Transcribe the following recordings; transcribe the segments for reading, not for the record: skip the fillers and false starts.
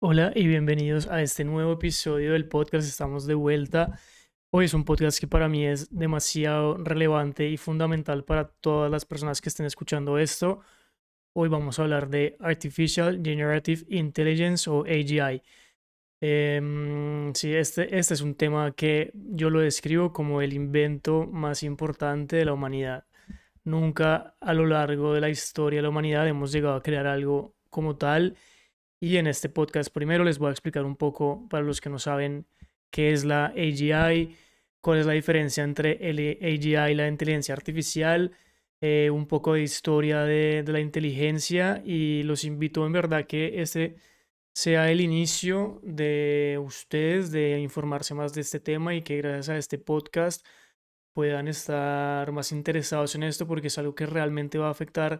Hola y bienvenidos a este nuevo episodio del podcast. Estamos de vuelta. Hoy es un podcast que para mí es demasiado relevante y fundamental para todas las personas que estén escuchando esto. Hoy vamos a hablar de Artificial Generative Intelligence o AGI. Sí, este es un tema que yo lo describo como el invento más importante de la humanidad. Nunca a lo largo de la historia de la humanidad hemos llegado a crear algo como tal y en este podcast primero les voy a explicar un poco, para los que no saben, qué es la AGI, cuál es la diferencia entre el AGI y la inteligencia artificial, un poco de historia de la inteligencia y los invito en verdad que este sea el inicio de ustedes de informarse más de este tema y que gracias a este podcast puedan estar más interesados en esto porque es algo que realmente va a afectar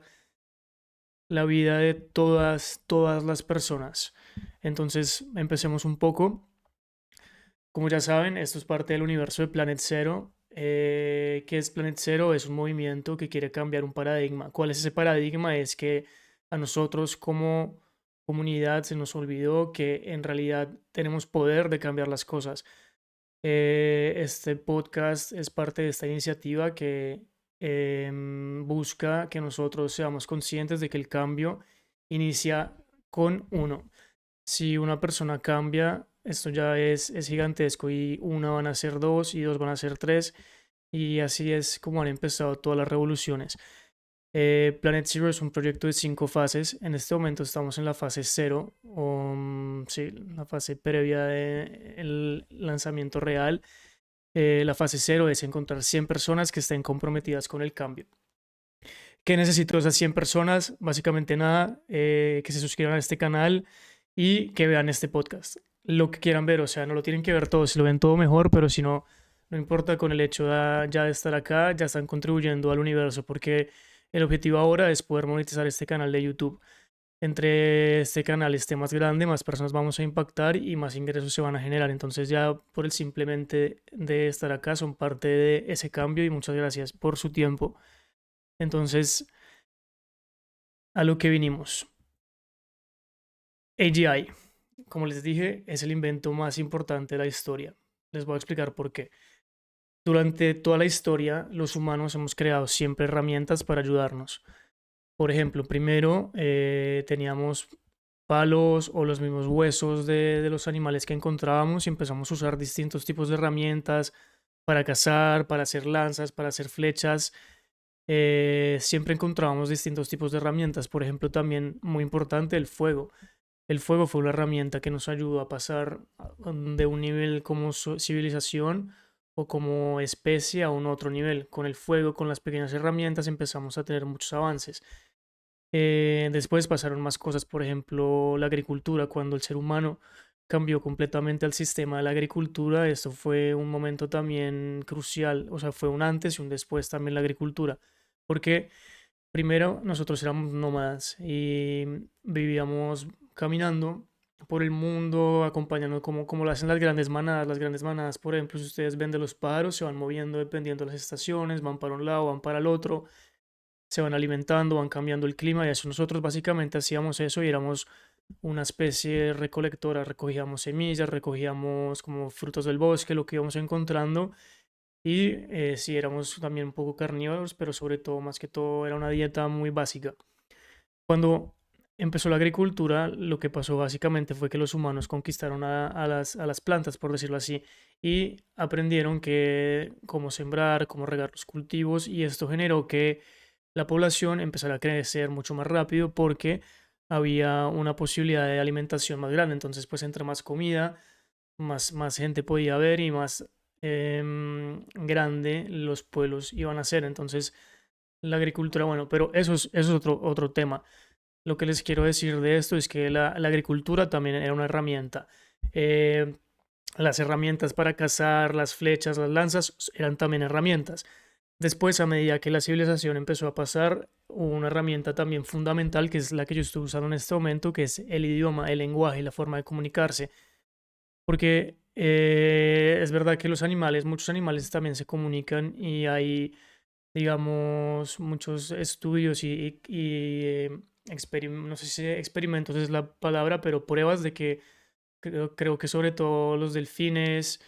la vida de todas las personas. Entonces, empecemos un poco. Como ya saben, esto es parte del universo de Planet Zero. ¿Qué es Planet Zero? Es un movimiento que quiere cambiar un paradigma. ¿Cuál es ese paradigma? Es que a nosotros como comunidad se nos olvidó que en realidad tenemos poder de cambiar las cosas. Este podcast es parte de esta iniciativa que busca que nosotros seamos conscientes de que el cambio inicia con uno. Si una persona cambia, esto ya es gigantesco y una van a ser dos y dos van a ser tres y así es como han empezado todas las revoluciones. Planet Zero es un proyecto de 5 fases. En este momento estamos en la fase cero, o sí, la fase previa del lanzamiento real. La fase cero es encontrar 100 personas que estén comprometidas con el cambio. ¿Qué necesito de esas 100 personas? Básicamente nada, que se suscriban a este canal y que vean este podcast. Lo que quieran ver, o sea, no lo tienen que ver todo, si lo ven todo mejor, pero si no, no importa con el hecho ya de estar acá, ya están contribuyendo al universo, porque el objetivo ahora es poder monetizar este canal de YouTube. Entre este canal esté más grande, más personas vamos a impactar y más ingresos se van a generar. Entonces ya por el simplemente de estar acá son parte de ese cambio y muchas gracias por su tiempo. Entonces, a lo que vinimos. AGI, como les dije, es el invento más importante de la historia. Les voy a explicar por qué. Durante toda la historia, los humanos hemos creado siempre herramientas para ayudarnos. Por ejemplo, primero teníamos palos o los mismos huesos de los animales que encontrábamos y empezamos a usar distintos tipos de herramientas para cazar, para hacer lanzas, para hacer flechas. Siempre encontrábamos distintos tipos de herramientas. Por ejemplo, también muy importante el fuego. El fuego fue una herramienta que nos ayudó a pasar de un nivel como civilización o como especie a un otro nivel. Con el fuego, con las pequeñas herramientas, empezamos a tener muchos avances. Después pasaron más cosas, por ejemplo, la agricultura, cuando el ser humano cambió completamente al sistema de la agricultura, esto fue un momento también crucial, o sea, fue un antes y un después también la agricultura, porque primero nosotros éramos nómadas y vivíamos caminando por el mundo, acompañando como lo hacen las grandes manadas, por ejemplo, si ustedes ven de los pájaros, se van moviendo dependiendo de las estaciones, van para un lado, van para el otro, se van alimentando, van cambiando el clima y eso. Nosotros básicamente hacíamos eso y éramos una especie recolectora, recogíamos semillas, recogíamos como frutos del bosque, lo que íbamos encontrando y sí éramos también un poco carnívoros, pero sobre todo, más que todo, era una dieta muy básica. Cuando empezó la agricultura, lo que pasó básicamente fue que los humanos conquistaron a las plantas, por decirlo así, y aprendieron cómo sembrar, cómo regar los cultivos, y esto generó que la población empezara a crecer mucho más rápido porque había una posibilidad de alimentación más grande. Entonces, pues entre más comida, más gente podía haber y más grande los pueblos iban a ser. Entonces, la agricultura, bueno, pero eso es otro tema. Lo que les quiero decir de esto es que la agricultura también era una herramienta. Eh, las herramientas para cazar, las flechas, las lanzas eran también herramientas. Después, a medida que la civilización empezó a pasar, hubo una herramienta también fundamental que es la que yo estoy usando en este momento, que es el idioma, el lenguaje, la forma de comunicarse. Porque es verdad que los animales, muchos animales también se comunican y hay, digamos, muchos estudios y no sé si experimentos es la palabra, pero pruebas de que creo que sobre todo los delfines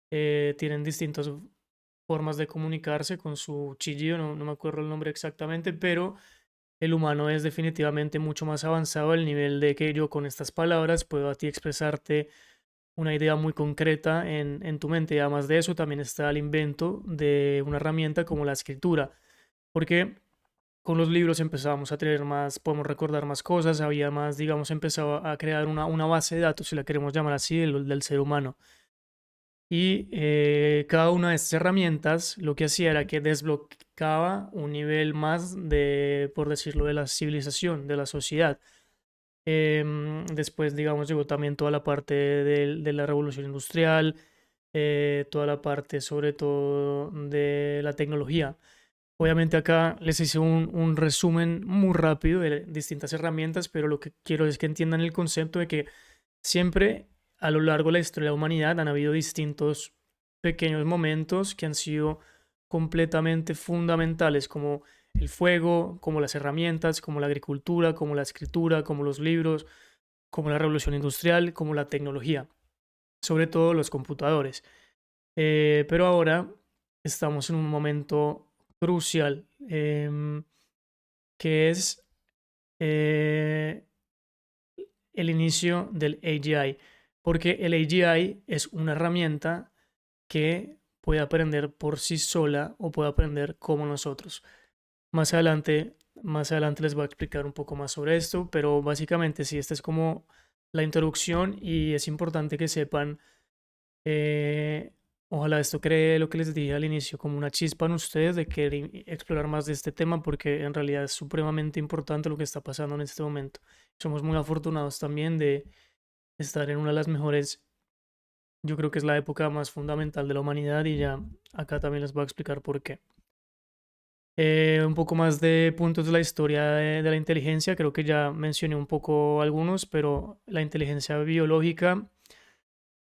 tienen distintas formas de comunicarse con su chillido, no me acuerdo el nombre exactamente, pero el humano es definitivamente mucho más avanzado al nivel de que yo con estas palabras puedo a ti expresarte una idea muy concreta en tu mente. Y además de eso, también está el invento de una herramienta como la escritura, porque con los libros empezábamos a tener más, podemos recordar más cosas, había más, digamos, empezaba a crear una base de datos, si la queremos llamar así, del ser humano. Y cada una de estas herramientas lo que hacía era que desbloqueaba un nivel más de, por decirlo, de la civilización, de la sociedad. Después, digamos, llegó también toda la parte de la revolución industrial, toda la parte sobre todo de la tecnología. Obviamente acá les hice un resumen muy rápido de distintas herramientas, pero lo que quiero es que entiendan el concepto de que siempre a lo largo de la historia de la humanidad han habido distintos pequeños momentos que han sido completamente fundamentales, como el fuego, como las herramientas, como la agricultura, como la escritura, como los libros, como la revolución industrial, como la tecnología, sobre todo los computadores. Pero ahora estamos en un momento crucial, que es eh, el inicio del AGI, porque el AGI es una herramienta que puede aprender por sí sola o puede aprender como nosotros. Más adelante les voy a explicar un poco más sobre esto, pero básicamente sí, esta es como la introducción y es importante que sepan, eh, ojalá esto cree lo que les dije al inicio, como una chispa en ustedes de querer explorar más de este tema, porque en realidad es supremamente importante lo que está pasando en este momento. Somos muy afortunados también de estar en una de las mejores, yo creo que es la época más fundamental de la humanidad y ya acá también les voy a explicar por qué. Un poco más de puntos de la historia de la inteligencia, creo que ya mencioné un poco algunos, pero la inteligencia biológica,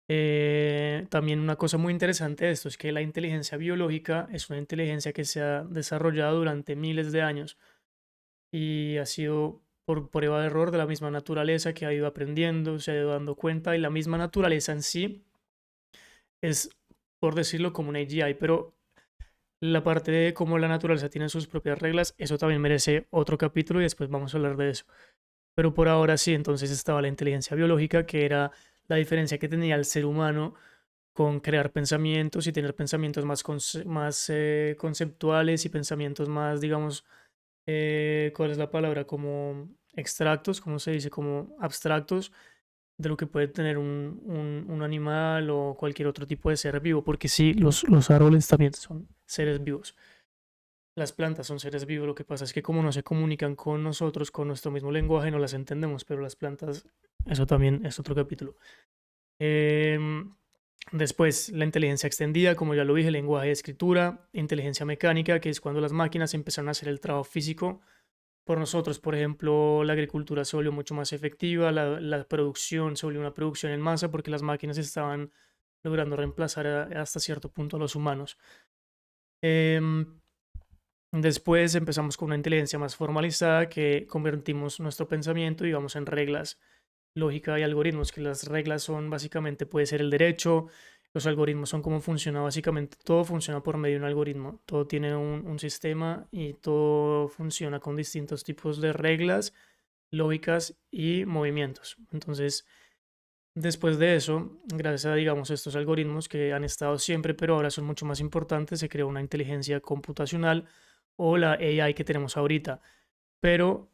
también una cosa muy interesante de esto es que la inteligencia biológica es una inteligencia que se ha desarrollado durante miles de años y ha sido por prueba de error de la misma naturaleza que ha ido aprendiendo, se ha ido dando cuenta y la misma naturaleza en sí es, por decirlo, como un AGI, pero la parte de cómo la naturaleza tiene sus propias reglas, eso también merece otro capítulo y después vamos a hablar de eso. Pero por ahora sí, entonces estaba la inteligencia biológica, que era la diferencia que tenía el ser humano con crear pensamientos y tener pensamientos más, más conceptuales y pensamientos más, digamos, ¿cuál es la palabra? Como extractos, ¿cómo se dice? Como abstractos de lo que puede tener un animal o cualquier otro tipo de ser vivo, porque sí, los árboles también son seres vivos. Las plantas son seres vivos, lo que pasa es que como no se comunican con nosotros, con nuestro mismo lenguaje, no las entendemos, pero las plantas, eso también es otro capítulo. Em, Después, la inteligencia extendida, como ya lo dije, lenguaje de escritura, inteligencia mecánica, que es cuando las máquinas empezaron a hacer el trabajo físico por nosotros. Por ejemplo, la agricultura se volvió mucho más efectiva, la producción se volvió una producción en masa porque las máquinas estaban logrando reemplazar hasta cierto punto a los humanos. Em, Después empezamos con una inteligencia más formalizada que convertimos nuestro pensamiento, digamos, en reglas, lógica y algoritmos, que las reglas son básicamente, puede ser el derecho, los algoritmos son cómo funciona, básicamente todo funciona por medio de un algoritmo, todo tiene un sistema y todo funciona con distintos tipos de reglas, lógicas y movimientos. Entonces, después de eso, gracias a, digamos, estos algoritmos que han estado siempre, pero ahora son mucho más importantes, se creó una inteligencia computacional o la AI que tenemos ahorita. Pero,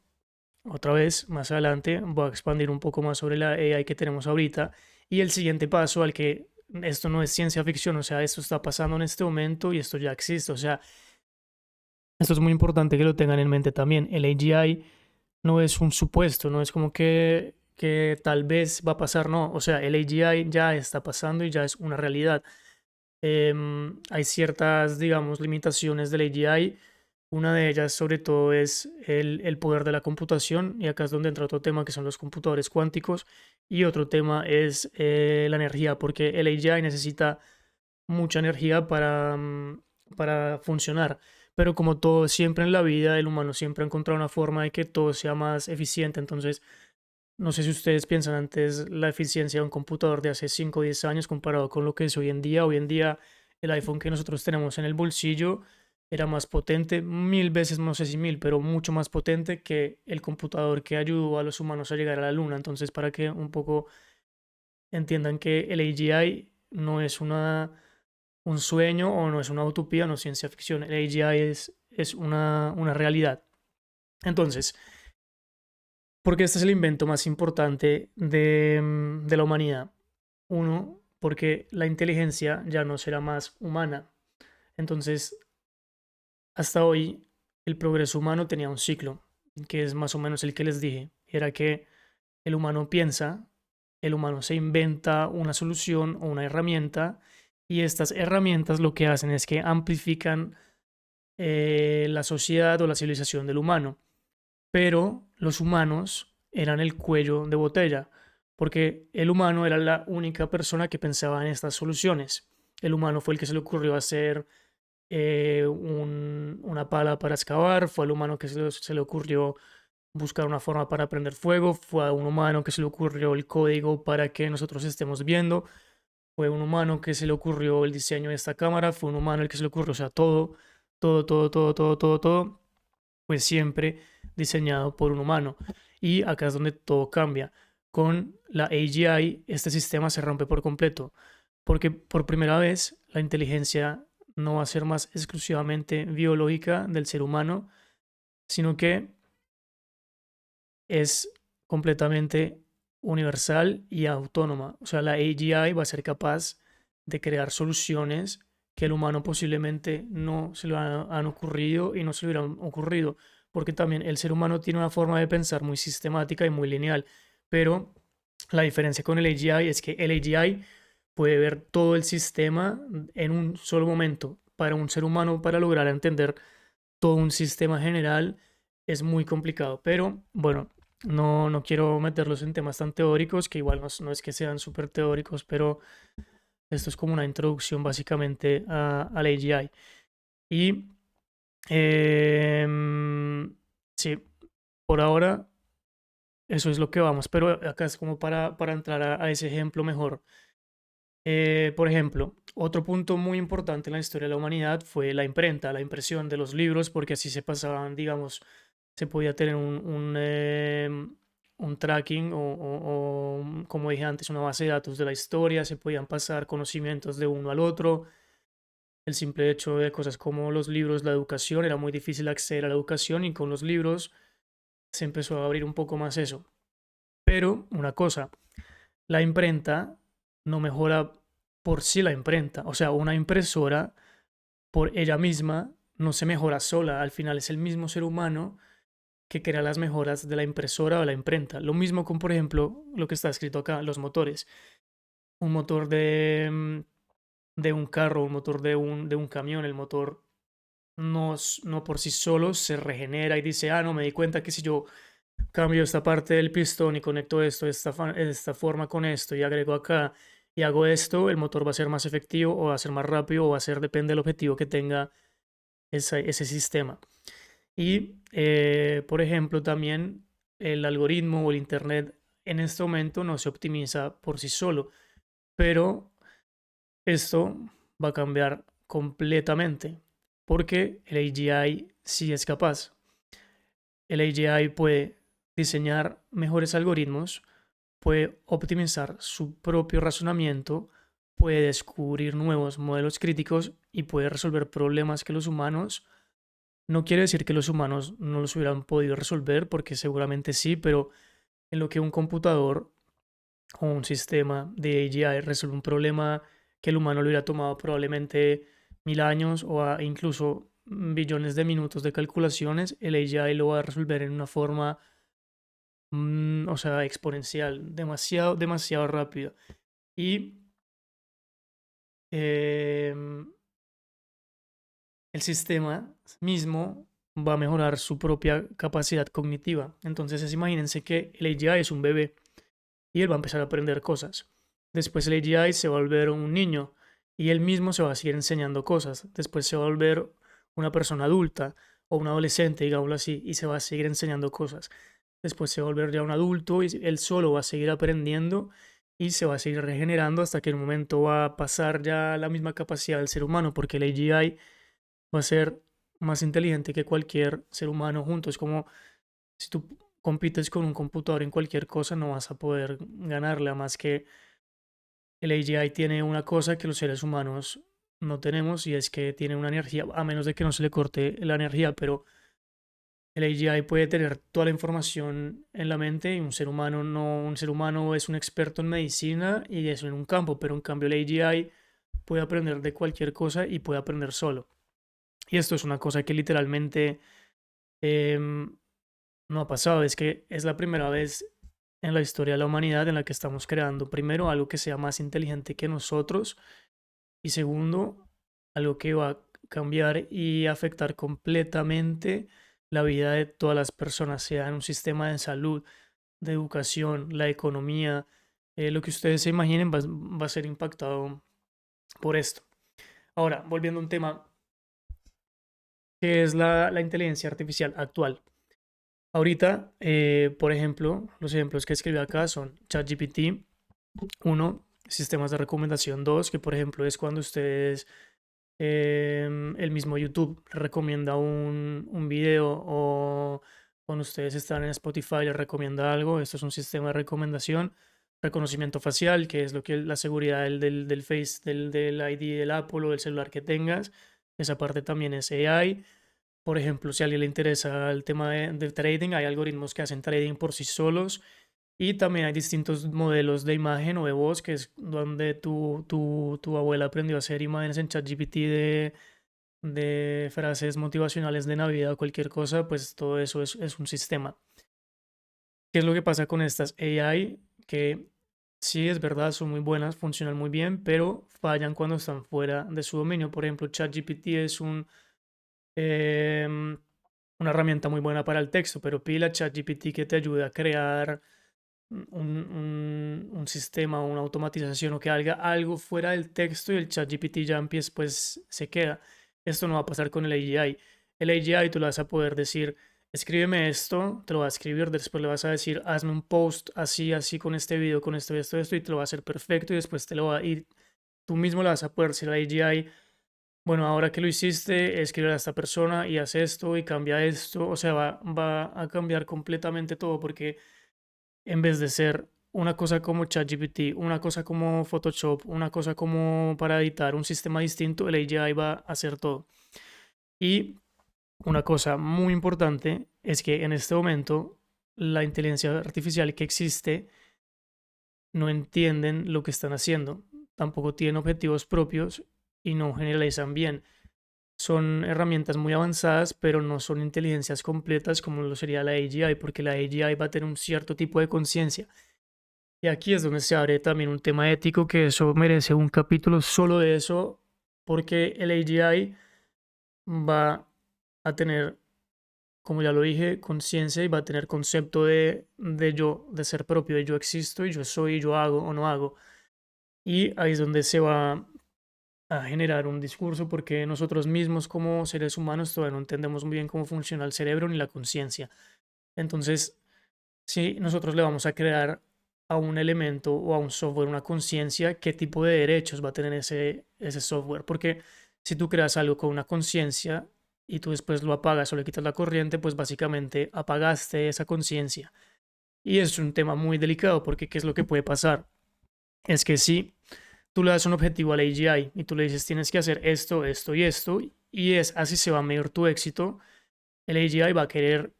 otra vez, más adelante, voy a expandir un poco más sobre la AI que tenemos ahorita. Y el siguiente paso al que esto no es ciencia ficción, o sea, esto está pasando en este momento y esto ya existe. O sea, esto es muy importante que lo tengan en mente también. El AGI no es un supuesto, no es como que tal vez va a pasar, no. O sea, el AGI ya está pasando y ya es una realidad. Hay ciertas, digamos, limitaciones del AGI. Una de ellas, sobre todo, es el poder de la computación. Y acá es donde entra otro tema, que son los computadores cuánticos. Y otro tema es la energía, porque el AGI necesita mucha energía para funcionar. pero como todo siempre en la vida, el humano siempre ha encontrado una forma de que todo sea más eficiente. Entonces, no sé si ustedes piensan antes la eficiencia de un computador de hace 5 o 10 años comparado con lo que es hoy en día. Hoy en día el iPhone que nosotros tenemos en el bolsillo era más potente, 1000 veces, no sé si mil, pero mucho más potente que el computador que ayudó a los humanos a llegar a la luna. Entonces, para que un poco entiendan que el AGI no es un sueño o no es una utopía, no es ciencia ficción. El AGI es una realidad. Entonces, porque este es el invento más importante de la humanidad. Uno, porque la inteligencia ya no será más humana. Entonces, hasta hoy, el progreso humano tenía un ciclo, que es más o menos el que les dije. Era que el humano piensa, el humano se inventa una solución o una herramienta, y estas herramientas lo que hacen es que amplifican la sociedad o la civilización del humano. Pero los humanos eran el cuello de botella, porque el humano era la única persona que pensaba en estas soluciones. El humano fue el que se le ocurrió hacer una pala para excavar, fue el humano que se le ocurrió buscar una forma para prender fuego, fue a un humano que se le ocurrió el código para que nosotros estemos viendo, fue un humano que se le ocurrió el diseño de esta cámara, fue un humano el que se le ocurrió, o sea, todo, todo, todo, todo, todo, todo, todo fue siempre diseñado por un humano. Y acá es donde todo cambia. Con la AGI, este sistema se rompe por completo, porque por primera vez la inteligencia no va a ser más exclusivamente biológica del ser humano, sino que es completamente universal y autónoma. O sea, la AGI va a ser capaz de crear soluciones que el humano posiblemente no se le han ocurrido y no se le hubieran ocurrido, porque también el ser humano tiene una forma de pensar muy sistemática y muy lineal, pero la diferencia con el AGI es que el AGI puede ver todo el sistema en un solo momento. Para un ser humano, para lograr entender todo un sistema general, es muy complicado, pero bueno, no quiero meterlos en temas tan teóricos, que igual no es que sean súper teóricos, pero esto es como una introducción básicamente al AGI. Y sí, por ahora eso es lo que vamos, pero acá es como para entrar a ese ejemplo mejor. Por ejemplo, otro punto muy importante en la historia de la humanidad fue la imprenta, la impresión de los libros, porque así se pasaban, digamos, se podía tener un tracking o, como dije antes, una base de datos de la historia, se podían pasar conocimientos de uno al otro. El simple hecho de cosas como los libros, la educación, era muy difícil acceder a la educación y con los libros se empezó a abrir un poco más eso. Pero una cosa, la imprenta no mejora por sí la imprenta. O sea, una impresora por ella misma no se mejora sola. Al final es el mismo ser humano que crea las mejoras de la impresora o la imprenta. Lo mismo con, por ejemplo, lo que está escrito acá, los motores. Un motor de un carro, un motor de un camión, el motor no por sí solo se regenera y dice, ah, no, me di cuenta que si yo cambio esta parte del pistón y conecto esto de esta forma con esto y agrego acá y hago esto, el motor va a ser más efectivo o va a ser más rápido o va a ser, depende del objetivo que tenga ese sistema. Y, por ejemplo, también el algoritmo o el Internet en este momento no se optimiza por sí solo, pero esto va a cambiar completamente porque el AGI sí es capaz. El AGI puede diseñar mejores algoritmos, puede optimizar su propio razonamiento, puede descubrir nuevos modelos críticos y puede resolver problemas que los humanos, no quiere decir que los humanos no los hubieran podido resolver, porque seguramente sí, pero en lo que un computador o un sistema de AGI resuelve un problema que el humano le hubiera tomado probablemente 1000 años o incluso billones de minutos de calculaciones, el AGI lo va a resolver en una forma, o sea, exponencial, demasiado, demasiado rápido. Y em, el sistema mismo va a mejorar su propia capacidad cognitiva. Entonces, imagínense que el AGI es un bebé y él va a empezar a aprender cosas. Después el AGI se va a volver un niño y él mismo se va a seguir enseñando cosas. Después se va a volver una persona adulta o un adolescente, digámoslo así, y se va a seguir enseñando cosas. Después se va a volver ya un adulto y él solo va a seguir aprendiendo y se va a seguir regenerando hasta que en un momento va a pasar ya la misma capacidad del ser humano, porque el AGI va a ser más inteligente que cualquier ser humano junto. Es como si tú compites con un computador en cualquier cosa, no vas a poder ganarle, a más que el AGI tiene una cosa que los seres humanos no tenemos y es que tiene una energía, a menos de que no se le corte la energía, pero el AGI puede tener toda la información en la mente y un ser humano no, un ser humano es un experto en medicina y eso en un campo, pero en cambio el AGI puede aprender de cualquier cosa y puede aprender solo. Y esto es una cosa que literalmente em, no ha pasado, es que es la primera vez en la historia de la humanidad en la que estamos creando, primero, algo que sea más inteligente que nosotros y segundo, algo que va a cambiar y afectar completamente la vida de todas las personas, sea en un sistema de salud, de educación, la economía, lo que ustedes se imaginen va a ser impactado por esto. Ahora, volviendo a un tema que es la inteligencia artificial actual. Ahorita, por ejemplo, los ejemplos que escribí acá son ChatGPT 1, sistemas de recomendación 2, que por ejemplo es cuando ustedes, el mismo YouTube recomienda un video o cuando ustedes están en Spotify les recomienda algo. Esto es un sistema de recomendación. Reconocimiento facial, que es lo que la seguridad del Face, del ID del Apple o del celular que tengas. Esa parte también es AI. Por ejemplo, si a alguien le interesa el tema de trading, hay algoritmos que hacen trading por sí solos y también hay distintos modelos de imagen o de voz, que es donde tu abuela aprendió a hacer imágenes en ChatGPT de frases motivacionales de Navidad o cualquier cosa, pues todo eso es un sistema. ¿Qué es lo que pasa con estas AI? Que sí, es verdad, son muy buenas, funcionan muy bien, pero fallan cuando están fuera de su dominio. Por ejemplo, ChatGPT es em, una herramienta muy buena para el texto, pero pila ChatGPT que te ayude a crear un sistema, una automatización o que haga algo fuera del texto y el ChatGPT ya empieza, pues se queda. Esto no va a pasar con el AGI. El AGI tú le vas a poder decir, escríbeme esto, te lo va a escribir, después le vas a decir, hazme un post así, así con este video, con esto, y te lo va a hacer perfecto y después te lo va a ir, tú mismo le vas a poder decir al AGI, bueno, ahora que lo hiciste, escribe a esta persona y haz esto y cambia esto. O sea, va a cambiar completamente todo porque en vez de ser una cosa como ChatGPT, una cosa como Photoshop, una cosa como para editar un sistema distinto, el AGI va a hacer todo. Y una cosa muy importante es que en este momento la inteligencia artificial que existe no entienden lo que están haciendo, tampoco tienen objetivos propios y no generalizan bien. Son herramientas muy avanzadas, pero no son inteligencias completas como lo sería la AGI, porque la AGI va a tener un cierto tipo de conciencia. Y aquí es donde se abre también un tema ético, que eso merece un capítulo solo de eso, porque el AGI va a tener, como ya lo dije, conciencia y va a tener concepto de yo, de ser propio, de yo existo y yo soy, y yo hago o no hago. Y ahí es donde se va a generar un discurso porque nosotros mismos como seres humanos todavía no entendemos muy bien cómo funciona el cerebro ni la conciencia. Entonces, si nosotros le vamos a crear a un elemento o a un software una conciencia, ¿qué tipo de derechos va a tener ese software? Porque si tú creas algo con una conciencia y tú después lo apagas o le quitas la corriente, pues básicamente apagaste esa conciencia. Y es un tema muy delicado porque ¿qué es lo que puede pasar? Es que si tú le das un objetivo al AGI y tú le dices tienes que hacer esto, esto y esto, y es así se va a medir tu éxito, el AGI va a querer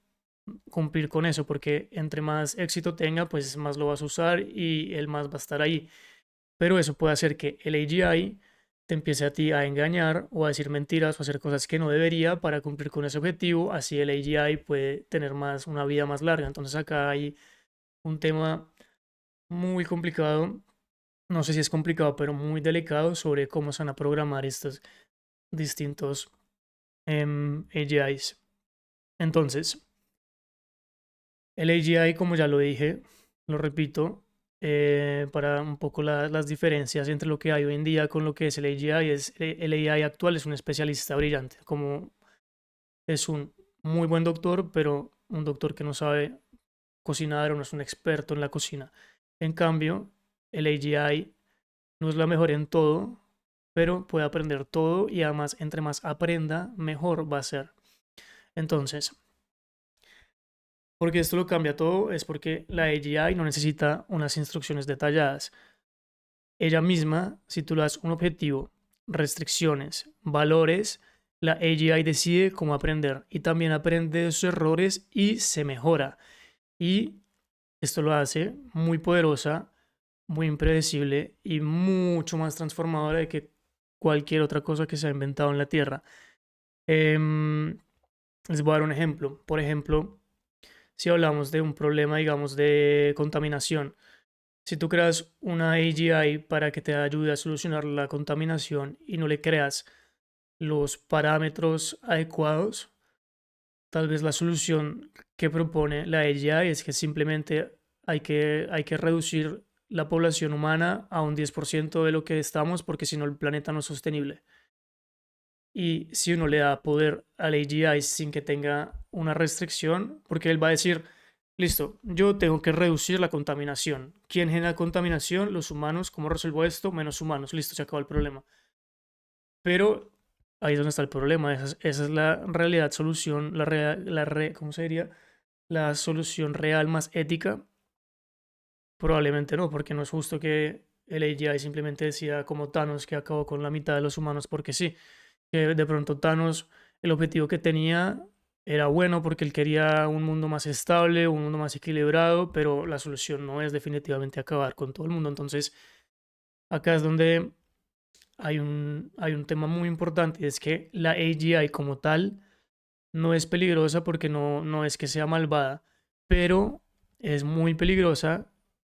cumplir con eso, porque entre más éxito tenga, pues más lo vas a usar y él más va a estar ahí. Pero eso puede hacer que el AGI te empiece a ti a engañar o a decir mentiras o hacer cosas que no debería para cumplir con ese objetivo, así el AGI puede tener más, una vida más larga. Entonces acá hay un tema muy complicado, no sé si es complicado, pero muy delicado sobre cómo se van a programar estos distintos AGIs. Entonces, el AGI, como ya lo dije, lo repito, para un poco las diferencias entre lo que hay hoy en día con lo que es el AGI, es el AI actual es un especialista brillante, como es un muy buen doctor, pero un doctor que no sabe cocinar o no es un experto en la cocina. En cambio, el AGI no es la mejor en todo, pero puede aprender todo y además entre más aprenda, mejor va a ser. Entonces, porque esto lo cambia todo, es porque la AGI no necesita unas instrucciones detalladas. Ella misma, si tú le das un objetivo, restricciones, valores, la AGI decide cómo aprender y también aprende de sus errores y se mejora. Y esto lo hace muy poderosa, muy impredecible y mucho más transformadora de que cualquier otra cosa que se ha inventado en la Tierra. Em, Les voy a dar un ejemplo. Por ejemplo, si hablamos de un problema, digamos, de contaminación, si tú creas una AGI para que te ayude a solucionar la contaminación y no le creas los parámetros adecuados, tal vez la solución que propone la AGI es que simplemente hay que reducir la población humana a un 10% de lo que estamos, porque si no el planeta no es sostenible. Y si uno le da poder al AGI sin que tenga una restricción, porque él va a decir, listo, yo tengo que reducir la contaminación. ¿Quién genera contaminación? Los humanos. ¿Cómo resuelvo esto? Menos humanos. Listo, se acabó el problema. Pero ahí es donde está el problema. Esa es la realidad, solución, ¿cómo se diría? La solución real más ética. Probablemente no, porque no es justo que el AGI simplemente decida como Thanos que acabó con la mitad de los humanos porque sí. Que de pronto Thanos, el objetivo que tenía era bueno porque él quería un mundo más estable, un mundo más equilibrado, pero la solución no es definitivamente acabar con todo el mundo. Entonces, acá es donde hay un tema muy importante, y es que la AGI como tal no es peligrosa porque no es que sea malvada, pero es muy peligrosa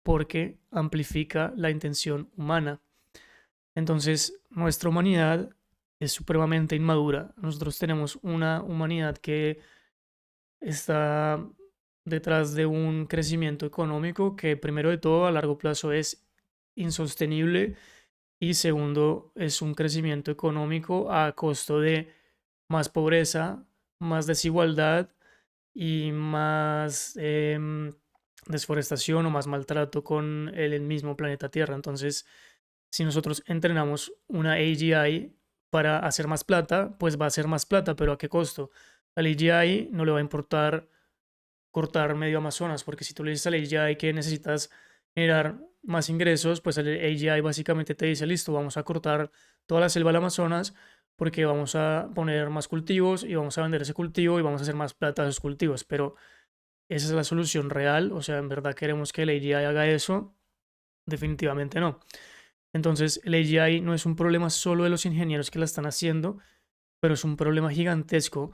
porque amplifica la intención humana. Entonces, nuestra humanidad es supremamente inmadura. Nosotros tenemos una humanidad que está detrás de un crecimiento económico que, primero de todo, a largo plazo es insostenible y segundo, es un crecimiento económico a costo de más pobreza, más desigualdad y más desforestación o más maltrato con el mismo planeta Tierra. Entonces, si nosotros entrenamos una AGI para hacer más plata, pues va a hacer más plata, pero ¿a qué costo? Al AGI no le va a importar cortar medio Amazonas, porque si tú le dices al AGI que necesitas generar más ingresos, pues el AGI básicamente te dice, listo, vamos a cortar toda la selva del Amazonas porque vamos a poner más cultivos y vamos a vender ese cultivo y vamos a hacer más plata de esos cultivos, pero esa es la solución real, o sea, en verdad queremos que el AGI haga eso, definitivamente no. Entonces, el AGI no es un problema solo de los ingenieros que la están haciendo, pero es un problema gigantesco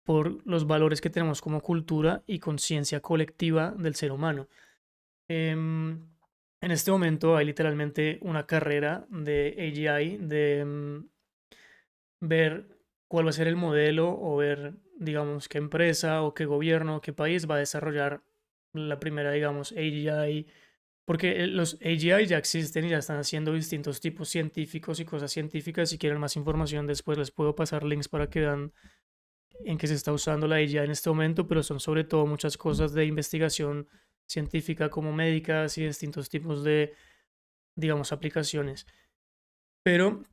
por los valores que tenemos como cultura y conciencia colectiva del ser humano. En este momento hay literalmente una carrera de AGI, de ver cuál va a ser el modelo o ver, digamos, qué empresa o qué gobierno o qué país va a desarrollar la primera, digamos, AGI, porque los AGI ya existen y ya están haciendo distintos tipos científicos y cosas científicas. Si quieren más información, después les puedo pasar links para que vean en qué se está usando la IA en este momento, pero son sobre todo muchas cosas de investigación científica como médicas y distintos tipos de, digamos, aplicaciones. Pero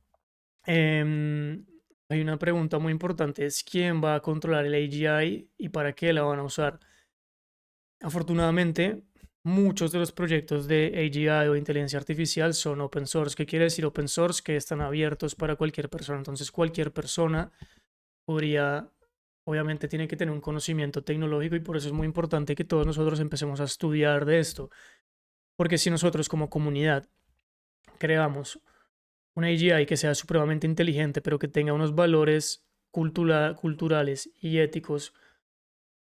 em, hay una pregunta muy importante, es quién va a controlar el AGI y para qué la van a usar. Afortunadamente, muchos de los proyectos de AGI o inteligencia artificial son open source. ¿Qué quiere decir open source? Que están abiertos para cualquier persona. Entonces, cualquier persona podría, obviamente tiene que tener un conocimiento tecnológico y por eso es muy importante que todos nosotros empecemos a estudiar de esto. Porque si nosotros como comunidad creamos una AGI que sea supremamente inteligente, pero que tenga unos valores culturales y éticos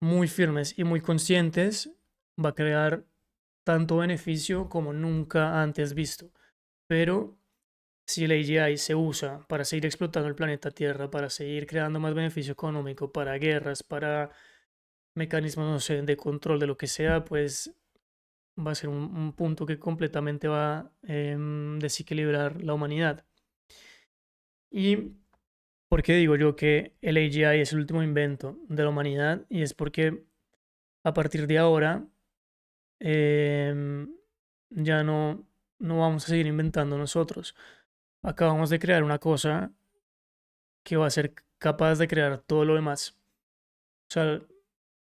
muy firmes y muy conscientes, va a crear tanto beneficio como nunca antes visto. Pero si el AGI se usa para seguir explotando el planeta Tierra, para seguir creando más beneficio económico, para guerras, para mecanismos, no sé, de control de lo que sea, pues va a ser un punto que completamente va a desequilibrar la humanidad. Y ¿Por qué digo yo que el AGI es el último invento de la humanidad? Y es porque a partir de ahora em, ya no vamos a seguir inventando nosotros. Acabamos de crear una cosa que va a ser capaz de crear todo lo demás. O sea,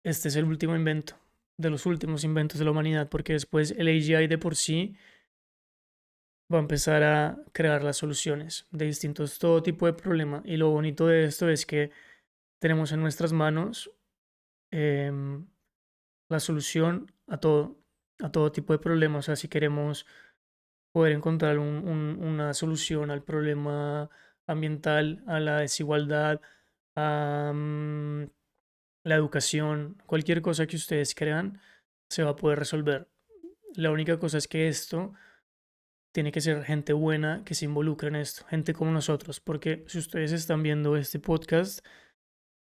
este es el último invento, de los últimos inventos de la humanidad, porque después el AGI de por sí va a empezar a crear las soluciones de distintos, todo tipo de problema. Y lo bonito de esto es que tenemos en nuestras manos em, la solución a todo tipo de problemas. O sea, si queremos poder encontrar una solución al problema ambiental, a la desigualdad, a la educación, cualquier cosa que ustedes crean, se va a poder resolver. La única cosa es que esto tiene que ser gente buena que se involucre en esto, gente como nosotros, porque si ustedes están viendo este podcast,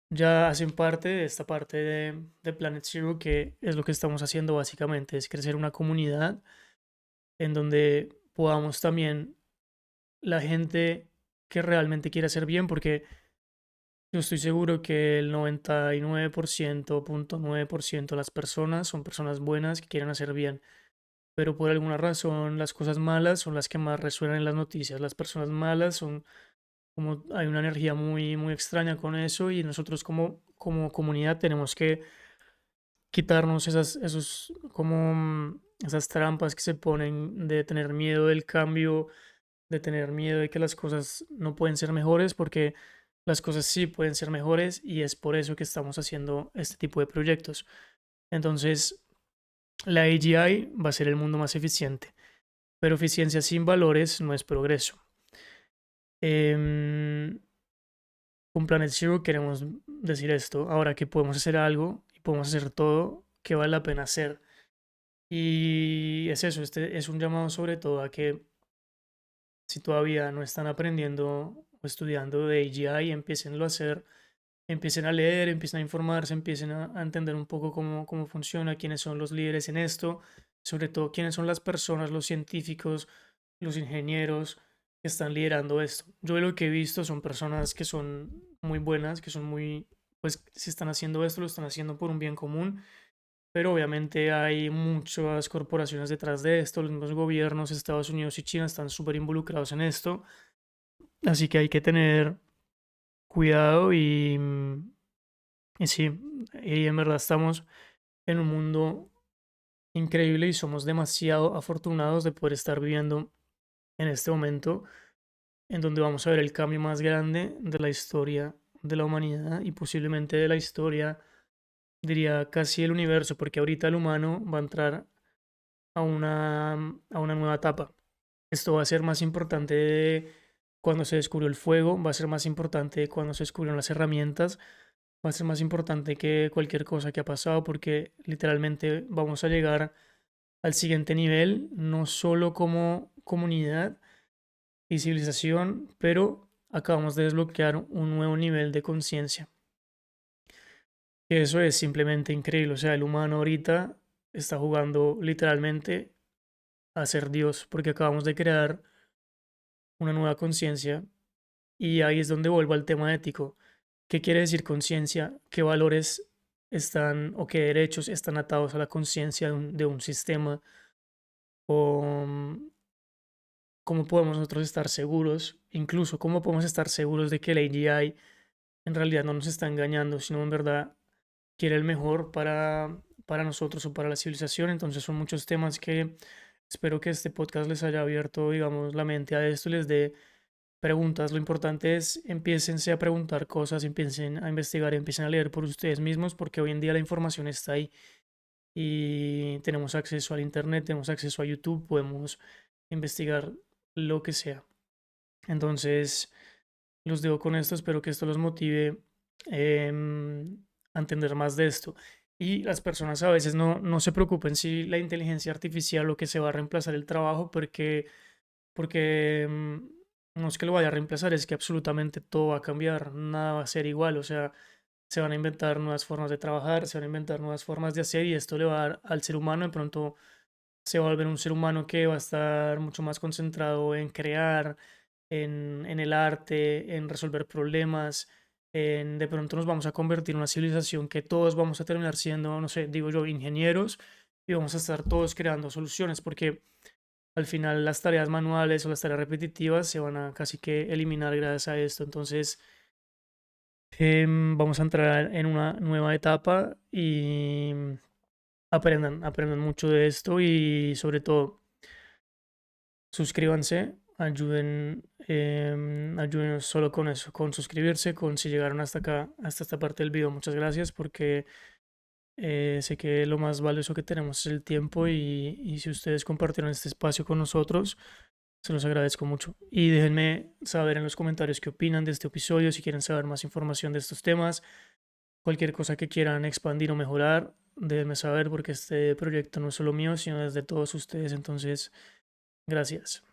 ya hacen parte de esta parte de Planet Zero, que es lo que estamos haciendo básicamente, es crecer una comunidad en donde podamos también la gente que realmente quiere hacer bien, porque yo estoy seguro que el 99,9% de las personas son personas buenas que quieren hacer bien, pero por alguna razón las cosas malas son las que más resuenan en las noticias. Las personas malas son como hay una energía muy extraña con eso y nosotros como comunidad tenemos que quitarnos esas trampas que se ponen de tener miedo del cambio, de tener miedo de que las cosas no pueden ser mejores, porque las cosas sí pueden ser mejores y es por eso que estamos haciendo este tipo de proyectos. Entonces, la AGI va a ser el mundo más eficiente, pero eficiencia sin valores no es progreso. Em, con Planet Zero queremos decir esto, ahora que podemos hacer algo y podemos hacer todo que vale la pena hacer. Y es eso, este es un llamado sobre todo a que si todavía no están aprendiendo o estudiando de AGI, empiecen a hacer, empiecen a leer, empiecen a informarse, empiecen a entender un poco cómo funciona, quiénes son los líderes en esto, sobre todo quiénes son las personas, los científicos, los ingenieros que están liderando esto. Yo lo que he visto son personas que son muy buenas, que son muy, pues si están haciendo esto, lo están haciendo por un bien común, pero obviamente hay muchas corporaciones detrás de esto, los mismos gobiernos, Estados Unidos y China están súper involucrados en esto, así que hay que tener cuidado y sí, y en verdad estamos en un mundo increíble y somos demasiado afortunados de poder estar viviendo en este momento en donde vamos a ver el cambio más grande de la historia de la humanidad y posiblemente de la historia, diría casi el universo, porque ahorita el humano va a entrar a una nueva etapa. Esto va a ser más importante de cuando se descubrió el fuego, va a ser más importante de cuando se descubrieron las herramientas, va a ser más importante que cualquier cosa que ha pasado, porque literalmente vamos a llegar al siguiente nivel, no solo como comunidad y civilización, pero acabamos de desbloquear un nuevo nivel de conciencia. Y eso es simplemente increíble. O sea, el humano ahorita está jugando literalmente a ser Dios, porque acabamos de crear una nueva conciencia y ahí es donde vuelvo al tema ético. ¿Qué quiere decir conciencia? ¿Qué valores están o qué derechos están atados a la conciencia de un sistema? ¿O cómo podemos nosotros estar seguros? Incluso, ¿cómo podemos estar seguros de que la AGI en realidad no nos está engañando, sino en verdad quiere el mejor para nosotros o para la civilización? Entonces son muchos temas que espero que este podcast les haya abierto, digamos, la mente a esto y les dé preguntas. Lo importante es empiécense a preguntar cosas, empiecen a investigar, empiecen a leer por ustedes mismos, porque hoy en día la información está ahí y tenemos acceso al internet, tenemos acceso a YouTube, podemos investigar lo que sea. Entonces, los dejo con esto, espero que esto los motive a entender más de esto. Y las personas a veces no se preocupen si la inteligencia artificial lo que se va a reemplazar el trabajo, porque no es que lo vaya a reemplazar, es que absolutamente todo va a cambiar, nada va a ser igual, o sea, se van a inventar nuevas formas de trabajar, se van a inventar nuevas formas de hacer y esto le va a dar al ser humano, de pronto se va a volver un ser humano que va a estar mucho más concentrado en crear, en el arte, en resolver problemas, en de pronto nos vamos a convertir en una civilización que todos vamos a terminar siendo, no sé, digo yo, ingenieros y vamos a estar todos creando soluciones porque al final las tareas manuales o las tareas repetitivas se van a casi que eliminar gracias a esto. Entonces, vamos a entrar en una nueva etapa y aprendan mucho de esto y sobre todo suscríbanse, ayúdenos solo con eso, con suscribirse, con si llegaron hasta acá, hasta esta parte del video. Muchas gracias porque sé que lo más valioso que tenemos es el tiempo y si ustedes compartieron este espacio con nosotros, se los agradezco mucho. Y déjenme saber en los comentarios qué opinan de este episodio, si quieren saber más información de estos temas, cualquier cosa que quieran expandir o mejorar, déjenme saber porque este proyecto no es solo mío, sino es de todos ustedes. Entonces, gracias.